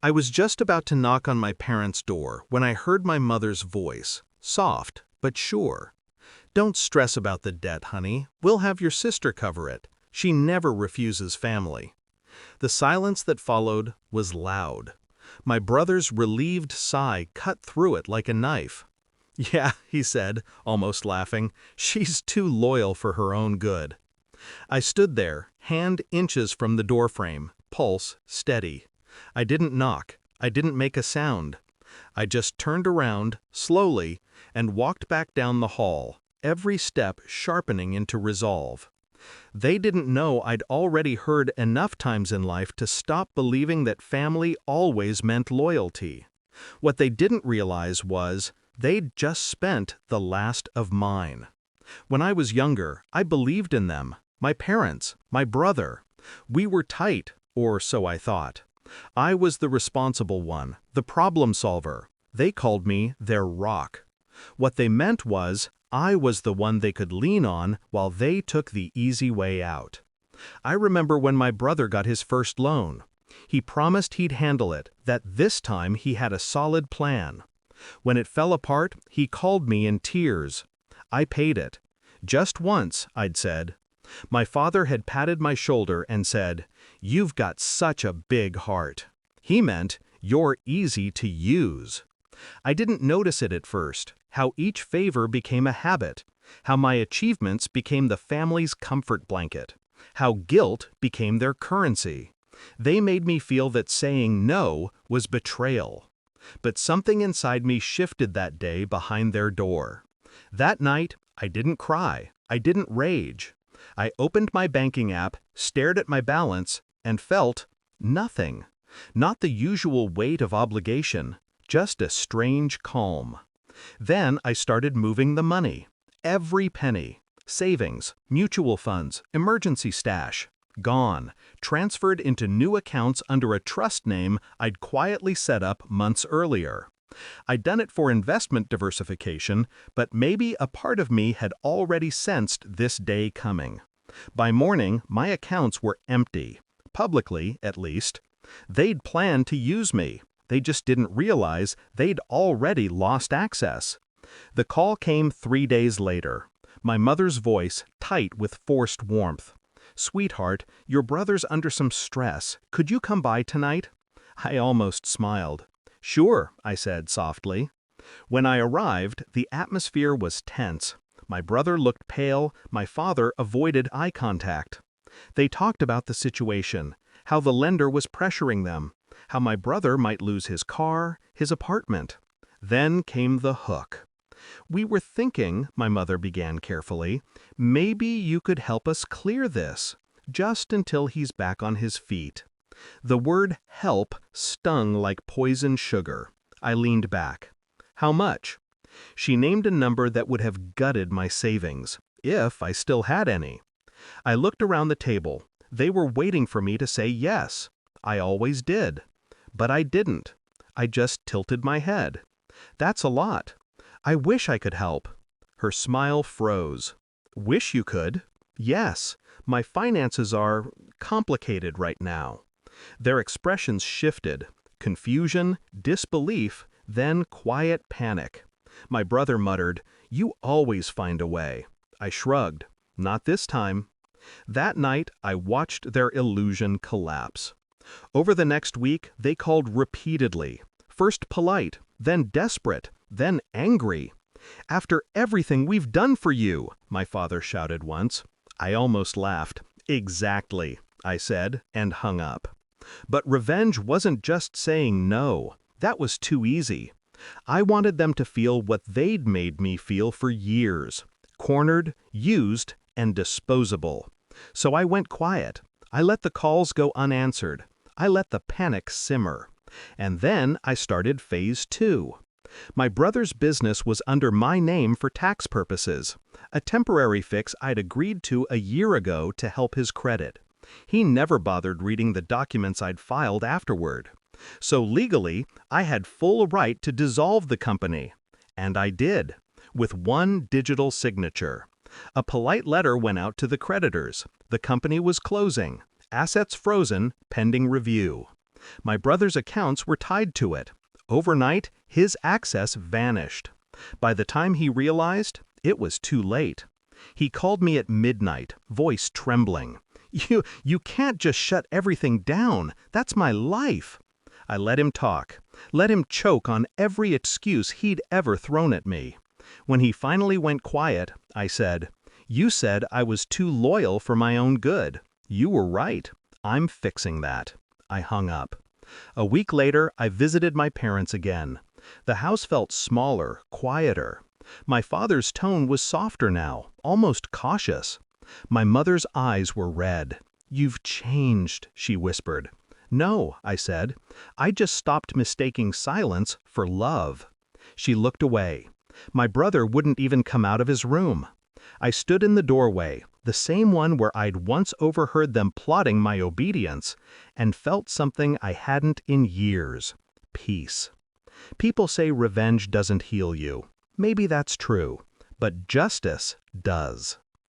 I was just about to knock on my parents' door when I heard my mother's voice, soft but sure. "Don't stress about the debt, honey. We'll have your sister cover it. She never refuses family." The silence that followed was loud. My brother's relieved sigh cut through it like a knife. "Yeah," he said, almost laughing, "she's too loyal for her own good." I stood there, hand inches from the doorframe, pulse steady. I didn't knock. I didn't make a sound. I just turned around, slowly, and walked back down the hall, every step sharpening into resolve. They didn't know I'd already heard enough times in life to stop believing that family always meant loyalty. What they didn't realize was they'd just spent the last of mine. When I was younger, I believed in them, my parents, my brother. We were tight, or so I thought. I was the responsible one, the problem solver. They called me their rock. What they meant was I was the one they could lean on while they took the easy way out. I remember when my brother got his first loan. He promised he'd handle it, that this time he had a solid plan. When it fell apart, he called me in tears. I paid it. Just once, I'd said. My father had patted my shoulder and said, "You've got such a big heart." He meant, "You're easy to use." I didn't notice it at first, how each favor became a habit, how my achievements became the family's comfort blanket, how guilt became their currency. They made me feel that saying no was betrayal. But something inside me shifted that day behind their door. That night, I didn't cry, I didn't rage. I opened my banking app, stared at my balance, and felt nothing. Not the usual weight of obligation, just a strange calm. Then I started moving the money. Every penny. Savings, mutual funds, emergency stash. Gone. Transferred into new accounts under a trust name I'd quietly set up months earlier. I'd done it for investment diversification, but maybe a part of me had already sensed this day coming. By morning, my accounts were empty. Publicly, at least. They'd planned to use me. They just didn't realize they'd already lost access. The call came 3 days later. My mother's voice, tight with forced warmth. "Sweetheart, your brother's under some stress. Could you come by tonight?" I almost smiled. "Sure," I said softly. When I arrived, the atmosphere was tense. My brother looked pale, my father avoided eye contact. They talked about the situation, how the lender was pressuring them, how my brother might lose his car, his apartment. Then came the hook. "We were thinking," my mother began carefully, "maybe you could help us clear this, just until he's back on his feet." The word help stung like poison sugar. I leaned back. "How much?" She named a number that would have gutted my savings, if I still had any. I looked around the table. They were waiting for me to say yes. I always did. But I didn't. I just tilted my head. "That's a lot. I wish I could help." Her smile froze. "Wish you could?" "Yes. My finances are complicated right now." Their expressions shifted. Confusion, disbelief, then quiet panic. My brother muttered, "You always find a way." I shrugged. "Not this time." That night, I watched their illusion collapse. Over the next week, they called repeatedly. First polite, then desperate, then angry. "After everything we've done for you," my father shouted once. I almost laughed. "Exactly," I said, and hung up. But revenge wasn't just saying no. That was too easy. I wanted them to feel what they'd made me feel for years. Cornered, used, and disposable. So I went quiet. I let the calls go unanswered. I let the panic simmer. And then I started phase 2. My brother's business was under my name for tax purposes, a temporary fix I'd agreed to a year ago to help his credit. He never bothered reading the documents I'd filed afterward. So legally, I had full right to dissolve the company. And I did, with one digital signature. A polite letter went out to the creditors. The company was closing. Assets frozen, pending review. My brother's accounts were tied to it. Overnight, his access vanished. By the time he realized, it was too late. He called me at midnight, voice trembling. You can't just shut everything down. That's my life." I let him talk, let him choke on every excuse he'd ever thrown at me. When he finally went quiet, I said, "You said I was too loyal for my own good. You were right. I'm fixing that." I hung up. A week later, I visited my parents again. The house felt smaller, quieter. My father's tone was softer now, almost cautious. My mother's eyes were red. "You've changed," she whispered. "No," I said. "I just stopped mistaking silence for love." She looked away. My brother wouldn't even come out of his room. I stood in the doorway, the same one where I'd once overheard them plotting my obedience, and felt something I hadn't in years: peace. People say revenge doesn't heal you. Maybe that's true, but justice does.